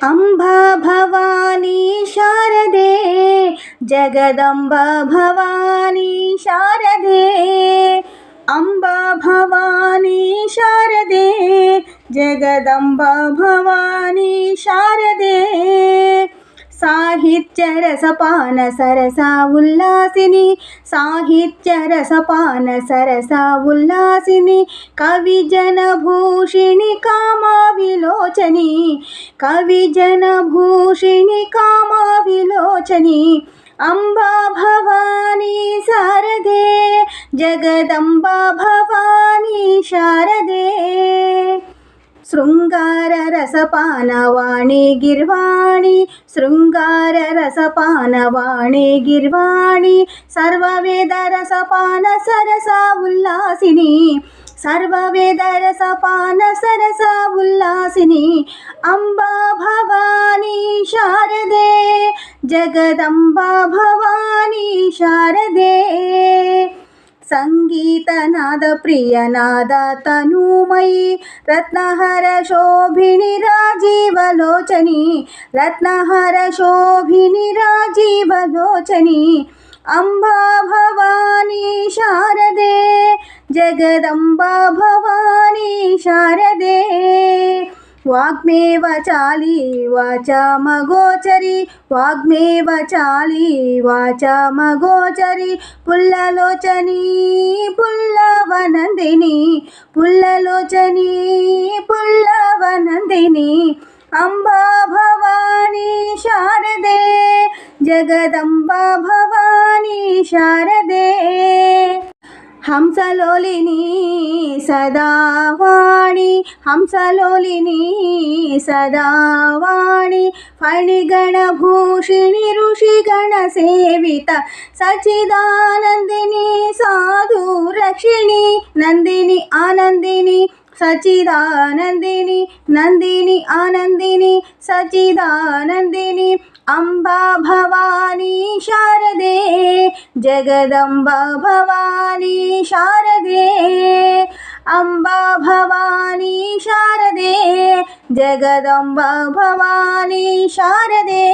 ಅಂಬಾ ಭವಾನಿ ಶಾರದೆ ಜಗದಂಬ ಭವಾನಿ ಶಾರದೆ ಅಂಬಾ ಭವಾನಿ ಶಾರದೆ ಜಗದಂಬ ಭವಾನಿ ಶಾರದೆ ಸಾಹಿತ್ಯ ರಸಪಾನ ಸರಸ ಉಲ್ಲಾಸಿನಿ ಸಾಹಿತ್ಯ ರಸಪಾನ ಸರಸ ಉಲ್ಲಾಸಿನಿ ಕವಿ ಜನಭೂಷಿಣಿ ಕಾಮ ವಿಲೋಚನಿ ಕವಿ ಜನಭೂಷಿಣಿ ಕಾಮ ವಿಲೋಚನಿ ಅಂಬಾ ಭವಾನಿ ಶಾರದೆ ಜಗದಂಬಾ ಭವಾನಿ ಶಾರದೆ ಶೃಂಗಾರ ರಸಪಾನವಾಣಿ ಗಿರ್ವಾಣಿ ಶೃಂಗಾರ ರಸಪಾನವಾಣಿ ಗಿರ್ವಾಣಿ ಸರ್ವವೇದ ರಸಪಾನ ಸರಸ ಉಲ್ಲಾಸಿನಿ ಸರ್ವವೇದ ರಸಪಾನ ಸರಸ ಉಲ್ಲಾಸಿನಿ ಅಂಬಾ ಭವಾನಿ ಶಾರದೆ ಜಗದಂಬಾ ಭವಾನಿ ಶಾರದೆ ಸಂಗೀತನಾದ ಪ್ರಿಯನಾದ ತನುಮಯಿ ರತ್ನಹರ ಶೋಭಿನಿ ರಾಜೀವಲೋಚನಿ ರತ್ನಹರ ಶೋಭಿನಿ ರಾಜೀವಲೋಚನಿ ಅಂಬಾ ಭವಾನಿ ಶಾರದೆ ಜಗದಂಬಾ ಭವಾನಿ ಶಾರದೆ ವಾಗ್ಮೇವ ಚಾಲಿ ವಾಚಾಮಗೋಚರಿ ವಾಗ್ಮೇವ ಚಾಲಿ ವಾಚಾಮಗೋಚರಿ ಪುಲ್ಲಲೋಚನಿ ಪುಲ್ಲವನಂದಿನಿ ಪುಲ್ಲಲೋಚನಿ ಪುಲ್ಲವನಂದಿನಿ ಅಂಬಾ ಭವಾನಿ ಶಾರದೆ ಜಗದಂಬಾ ಭವಾನಿ ಶಾರದೆ ಹಂಸಲೋಲಿನಿ ಸದಾವಾಣಿ ಹಂಸಲೋಲಿನಿ ಸದಾವಾಣಿ ಫಣಿಗಣಭೂಷಿಣಿ ಋಷಿಗಣ ಸೇವಿತ ಸಚಿದಾನಂದಿನಿ ಸಾಧು ರಕ್ಷಿಣಿ ನಂದಿನಿ ಆನಂದಿನಿ ಸಚಿದಾನಂದಿನಿ ನಂದಿನಿ ಆನಂದಿನಿ ಸಚಿದಾನಂದಿನಿ ಅಂಬಾ ಭವಾನಿ ಶಾರದೆ ಜಗದಂಬಾ ಭವಾನಿ ಶಾರದೆ ಅಂಬಾ ಭವಾನಿ ಶಾರದೆ ಜಗದಂಬಾ ಭವಾನಿ ಶಾರದೆ